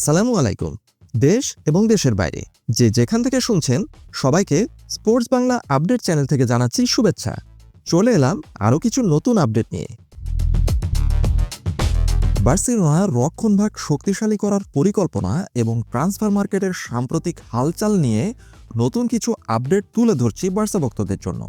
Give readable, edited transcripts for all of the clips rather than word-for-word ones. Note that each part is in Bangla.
আসসালামু আলাইকুম। দেশ এবং দেশের বাইরে যে যেখান থেকে শুনছেন সবাইকে স্পোর্টস বাংলা আপডেট চ্যানেল থেকে জানাচ্ছি শুভেচ্ছা। চলে এলাম আরও কিছু নতুন আপডেট নিয়ে। বার্সেলোনার রক্ষণভাগ শক্তিশালী করার পরিকল্পনা এবং ট্রান্সফার মার্কেটের সাম্প্রতিক হালচাল নিয়ে নতুন কিছু আপডেট তুলে ধরছি বার্সা ভক্তদের জন্য।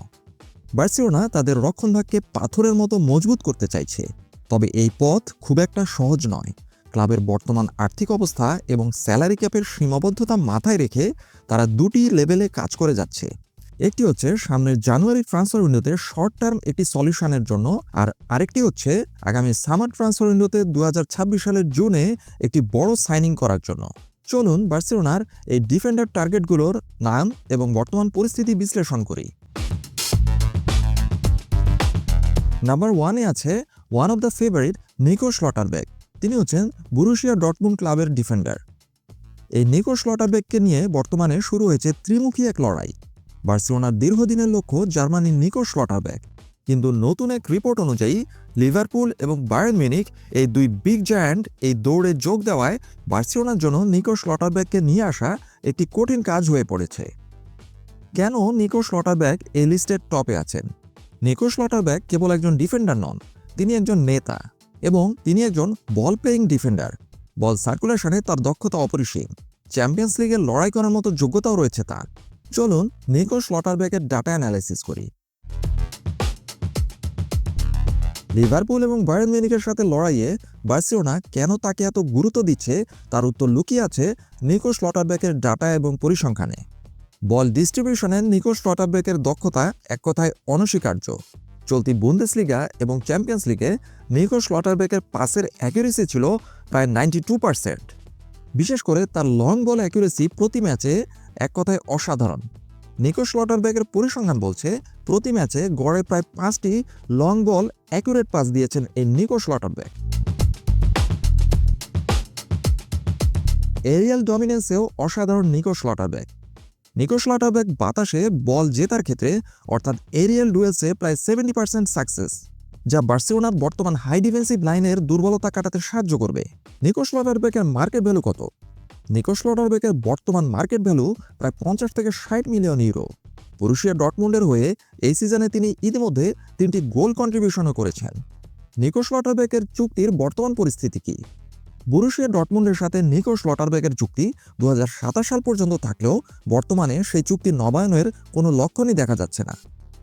বার্সেলোনা তাদের রক্ষণভাগকে পাথরের মতো মজবুত করতে চাইছে, তবে এই পথ খুব একটা সহজ নয়। ক্লাবের বর্তমান আর্থিক অবস্থা এবং স্যালারি ক্যাপের সীমাবদ্ধতা মাথায় রেখে তারা দুটি লেভেলে কাজ করে যাচ্ছে। একটি হচ্ছে সামনের জানুয়ারি ট্রান্সফার উইন্ডোতে শর্ট টার্ম একটি সলিউশনের জন্য, আর আরেকটি হচ্ছে আগামী সামার ট্রান্সফার উইন্ডোতে 2026 সালের জুনে একটি বড় সাইনিং করার জন্য। চলুন বার্সেলোনার এই ডিফেন্ডার টার্গেটগুলোর নাম এবং বর্তমান পরিস্থিতি বিশ্লেষণ করি। নাম্বার 1-এ আছে one of the favourite Nico Schlotterbeck. তিনি হচ্ছেন বরুসিয়া ডর্টমুন্ড ক্লাবের ডিফেন্ডার। এই নিকো শ্লটারবেককে নিয়ে বর্তমানে শুরু হয়েছে ত্রিমুখী এক লড়াই। বার্সেলোনার দীর্ঘদিনের লক্ষ্য জার্মানির নিকো শ্লটারবেক, কিন্তু নতুন এক রিপোর্ট অনুযায়ী লিভারপুল এবং বায়ার্ন মিউনিখ এই দুই বিগ জায়ান্ট এই দৌড়ে যোগ দেওয়ায় বার্সেলোনার জন্য নিকো শ্লটারবেককে নিয়ে আসা একটি কঠিন কাজ হয়ে পড়েছে। কেন নিকো শ্লটারবেক এই লিস্টের টপে আছেন? নিকো শ্লটারবেক কেবল একজন ডিফেন্ডার নন, তিনি একজন নেতা এবং তিনি একজন বল প্লেয়িং ডিফেন্ডার। বল সার্কুলেশনে তার দক্ষতা অপরিসীম। চ্যাম্পিয়ন্স লিগের লড়াই করার মতো যোগ্যতাও রয়েছে তার। চলুন নিকো শ্লটারবেকের ডাটা অ্যানালাইসিস করি। লিভারপুল এবং বায়ার্ন মিউনিখের সাথে লড়াইয়ে বার্সেলোনা কেন তাকে এত গুরুত্ব দিচ্ছে তার উত্তর লুকিয়ে আছে নিকো শ্লটারবেকের ডাটা এবং পরিসংখ্যানে। বল ডিস্ট্রিবিউশনে নিকো শ্লটারবেকের দক্ষতা এক কথায় অনস্বীকার্য। চলতি বুন্দেসলিগা এবং চ্যাম্পিয়ন্স লিগে নিকো শ্লটারবেকের পাসের অ্যাকুরেসি ছিল প্রায় 92%। বিশেষ করে তার লং বল অ্যাকুরেসি প্রতি ম্যাচে এক কথায় অসাধারণ। নিকো শ্লটারবেকের পরিসংখ্যান বলছে প্রতি ম্যাচে গড়ে প্রায় 5টি লং বল অ্যাকুরেট পাস দিয়েছেন এই নিকো শ্লটারবেক। এরিয়াল ডমিনেন্সেও অসাধারণ নিকো শ্লটারবেক। নিকো শ্লটারবেক বাতাসে বল জেতার ক্ষেত্রে অর্থাৎ এরিয়াল ডুয়েলসে প্রায় 70% সাকসেস, যা বার্সেলোনার বর্তমান হাই ডিফেন্সিভ লাইনের দুর্বলতা কাটাতে সাহায্য করবে। নিকো শ্লটারবেকের মার্কেট ভ্যালু কত? নিকো শ্লটারবেকের বর্তমান মার্কেট ভ্যালু প্রায় 50 থেকে 60 মিলিয়ন ইউরো। বরুসিয়া ডর্টমুন্ডের হয়ে এই সিজনে তিনি ইতিমধ্যে 3টি গোল কন্ট্রিবিউশনও করেছেন। নিকো শ্লটারবেকের চুক্তির বর্তমান পরিস্থিতি কি? বরুসিয়া ডর্টমুন্ডের সাথে নিকো শ্লটারবেকের চুক্তি 2027 সাল পর্যন্ত থাকলেও বর্তমানে সেই চুক্তি নবায়নের কোনো লক্ষণই দেখা যাচ্ছে না।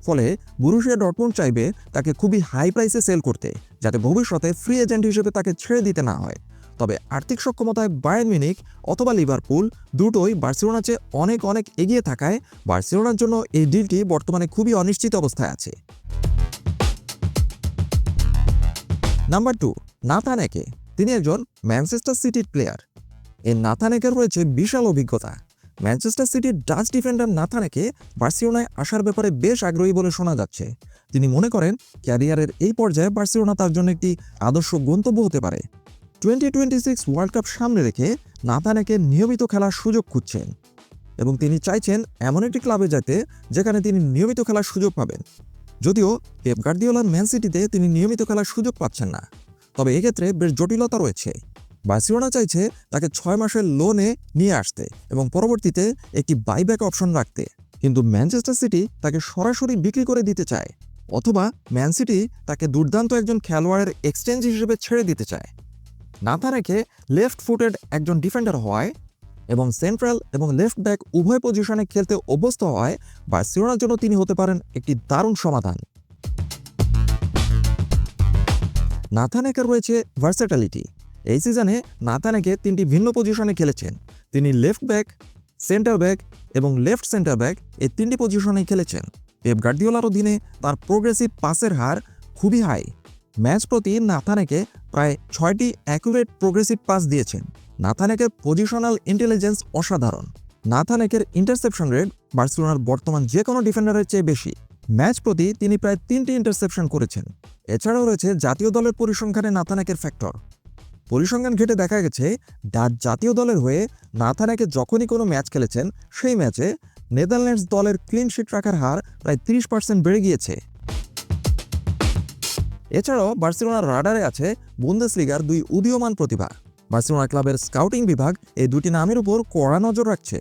ফলে বরুসিয়া ডর্টমুন্ড চাইবে তাকে খুবই হাই প্রাইসে সেল করতে, যাতে ভবিষ্যতে ফ্রি এজেন্ট হিসেবে তাকে ছেড়ে দিতে না হয়। তবে আর্থিক সক্ষমতায় বায়ার্ন মিউনিখ অথবা লিভারপুল দুটোই বার্সেলোনার চেয়ে অনেক অনেক এগিয়ে থাকায় বার্সেলোনার জন্য এই ডিলটি বর্তমানে খুবই অনিশ্চিত অবস্থায় আছে। নাম্বার 2, নাথান একে। তিনি একজন ম্যানচেস্টার সিটির প্লেয়ার। এই নাথান একের রয়েছে বিশাল অভিজ্ঞতা। ম্যানচেস্টার সিটির ডাচ ডিফেন্ডার নাথান একে বার্সেলোনায় আসার ব্যাপারে বেশ আগ্রহী বলে শোনা যাচ্ছে। তিনি মনে করেন ক্যারিয়ারের এই পর্যায়ে বার্সেলোনা তার জন্য একটি আদর্শ গন্তব্য হতে পারে। 2026 ওয়ার্ল্ড কাপ সামনে রেখে নাথান একে নিয়মিত খেলার সুযোগ খুঁজছেন এবং তিনি চাইছেন এমন একটি ক্লাবে যেতে যেখানে তিনি নিয়মিত খেলার সুযোগ পাবেন। যদিও পেপ গার্দিওলার ম্যান সিটিতে তিনি নিয়মিত খেলার সুযোগ পাচ্ছেন না, তবে এক্ষেত্রে বেশ জটিলতা রয়েছে। বার্সেলোনা চাইছে তাকে 6 মাসের লোনে নিয়ে আসতে এবং পরবর্তীতে একটি বাইব্যাক অপশন রাখতে, কিন্তু ম্যানচেস্টার সিটি তাকে সরাসরি বিক্রি করে দিতে চায়, অথবা ম্যান সিটি তাকে দুর্দান্ত একজন খেলোয়াড়ের এক্সচেঞ্জ হিসেবে ছেড়ে দিতে চায়। নাথান একে লেফট ফুটেড একজন ডিফেন্ডার হওয়ায় এবং সেন্ট্রাল এবং লেফট ব্যাক উভয় পজিশনে খেলতে অভ্যস্ত হওয়ায় বার্সেলোনার জন্য তিনি হতে পারেন একটি দারুণ সমাধান। নাথান একের রয়েছে ভার্সেটালিটি। এই সিজনে নাথান একে 3টি ভিন্ন পজিশনে খেলেছেন। তিনি লেফট ব্যাক, সেন্টার ব্যাক এবং লেফট সেন্টার ব্যাক এই 3টি পজিশনেই খেলেছেন। পেপ গার্দিওলার অধীনে তার প্রোগ্রেসিভ পাসের হার খুবই হাই। ম্যাচ প্রতি নাথান একে প্রায় 6টি অ্যাকুরেট প্রোগ্রেসিভ পাস দিয়েছেন। নাথান একের পজিশনাল ইন্টেলিজেন্স অসাধারণ। নাথান একের ইন্টারসেপশন রেট বার্সেলোনার বর্তমান যে কোনো ডিফেন্ডারের চেয়ে বেশি। ম্যাচ প্রতি তিনি প্রায় 3টি ইন্টারসেপশন করেছেন। এছাড়াও রয়েছে জাতীয় দলের পরিসংখ্যানে নাথান একের ফ্যাক্টর। পরিসংখ্যান ঘেটে দেখা গেছে ডাচ জাতীয় দলের হয়ে নাথান একে যখনই কোনো ম্যাচ খেলেছেন সেই ম্যাচে নেদারল্যান্ডস দলের ক্লিন শিট রাখার হার প্রায় 30% বেড়ে গিয়েছে। এছাড়াও বার্সেলোনার রাডারে আছে বুন্দেসলিগার 2 উদীয়মান প্রতিভা। বার্সেলোনা ক্লাবের স্কাউটিং বিভাগ এই দুটি নামের উপর কড়া নজর রাখছে।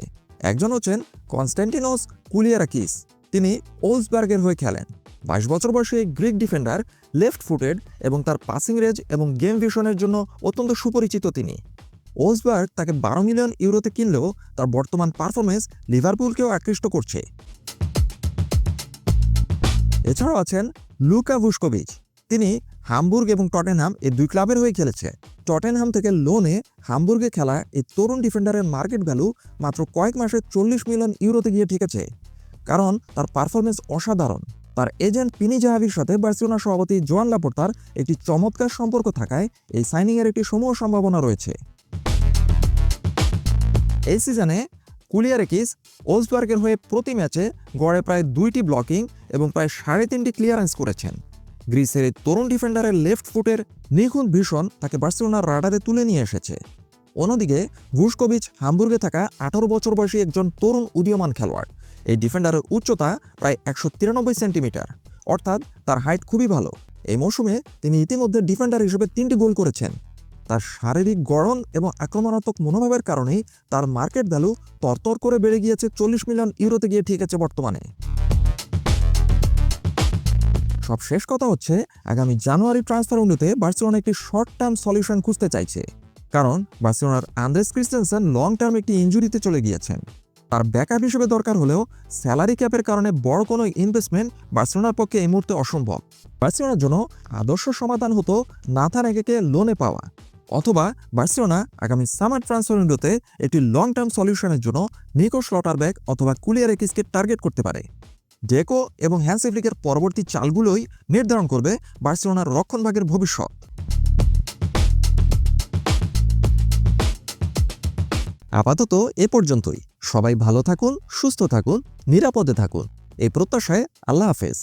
একজন হচ্ছেন কনস্ট্যান্টিনোস কুলিয়ারাকিস, তিনি ওলসবার্গের হয়ে খেলেন। 22 বছর বয়সী এই গ্রিক ডিফেন্ডার লেফট ফুটেড এবং তার পাসিং রেঞ্জ এবং গেম ভিশনের জন্য অত্যন্ত সুপরিচিত তিনি। ওলসবার্গ তাকে 12 মিলিয়ন ইউরোতে কিনলেও তার বর্তমান পারফরমেন্স লিভারপুলকেও আকৃষ্ট করছে। এছাড়াও আছেন লুকা ভুসকোভিচ, তিনি হামবুর্গ এবং টটেনহাম এই দুই ক্লাবের হয়ে খেলেছে। টটেনহাম থেকে লোনে হামবুর্গে খেলা এই তরুণ ডিফেন্ডারের মার্কেট ভ্যালু মাত্র কয়েক মাসে 40 মিলিয়ন ইউরোতে গিয়ে ঠেকেছে, কারণ তার পারফরমেন্স অসাধারণ। তার এজেন্ট পিনি জাহাভির সাথে বার্সেলোনা সভাপতি জোয়ান লাপোর্তার একটি চমৎকার সম্পর্ক থাকায় এই সাইনিংয়ের একটি সমূহ সম্ভাবনা রয়েছে। এই সিজনে কুলিয়ারাকিস ওলসবার্গের হয়ে প্রতি ম্যাচে গড়ে প্রায় 2টি ব্লকিং এবং প্রায় 3.5টি ক্লিয়ারেন্স করেছেন। গ্রিসের এই তরুণ ডিফেন্ডারের লেফট ফুটের নিখুঁত ভীষণ তাকে বার্সেলোনার রাডারে তুলে নিয়ে এসেছে। অন্যদিকে ভুসকোভিচ হামবুর্গে থাকা 18 বছর বয়সী একজন তরুণ উদীয়মান খেলোয়াড়। এই ডিফেন্ডারের উচ্চতা প্রায় 193 সেন্টিমিটার, অর্থাৎ তার হাইট খুবই ভালো। এই মৌসুমে তিনি ইতিমধ্যে ডিফেন্ডার হিসেবে 3টি গোল করেছেন। তার শারীরিক গড়ন এবং আক্রমণাত্মক মনোভাবের কারণেই তার মার্কেট ভ্যালু তরতর করে বেড়ে গিয়েছে 40 মিলিয়ন ইউরোতে গিয়ে ঠেকেছে বর্তমানে। সব শেষ কথা হচ্ছে, আগামী জানুয়ারি ট্রান্সফার উইন্ডোতে বার্সেলোনা একটি শর্ট টার্ম সলিউশন খুঁজতে চাইছে, কারণ বার্সেলোনার আন্দ্রেস ক্রিস্টেনসেন লং টার্ম একটি ইনজুরিতে চলে গিয়েছেন। তার ব্যাকআপ হিসেবে দরকার হলেও স্যালারি ক্যাপের কারণে বড় কোনো ইনভেস্টমেন্ট বার্সেলোনার পক্ষে এই মুহূর্তে অসম্ভব। বার্সেলোনার জন্য আদর্শ সমাধান হতো নাথান একেকে লোনে পাওয়া, অথবা বার্সেলোনা আগামী সামার ট্রান্সফার উইন্ডোতে একটি লং টার্ম সলিউশনের জন্য নিকো স্লটারব্যাক অথবা কুলিয়ারাকিসকে টার্গেট করতে পারে। ডেকো এবং হ্যান্স ফ্লিকের পরবর্তী চালগুলোই নির্ধারণ করবে বার্সেলোনার রক্ষণভাগের ভবিষ্যৎ। আপাতত এ পর্যন্তই। সবাই ভালো থাকুন, সুস্থ থাকুন, নিরাপদে থাকুন, এই প্রত্যাশায় আল্লাহ হাফেজ।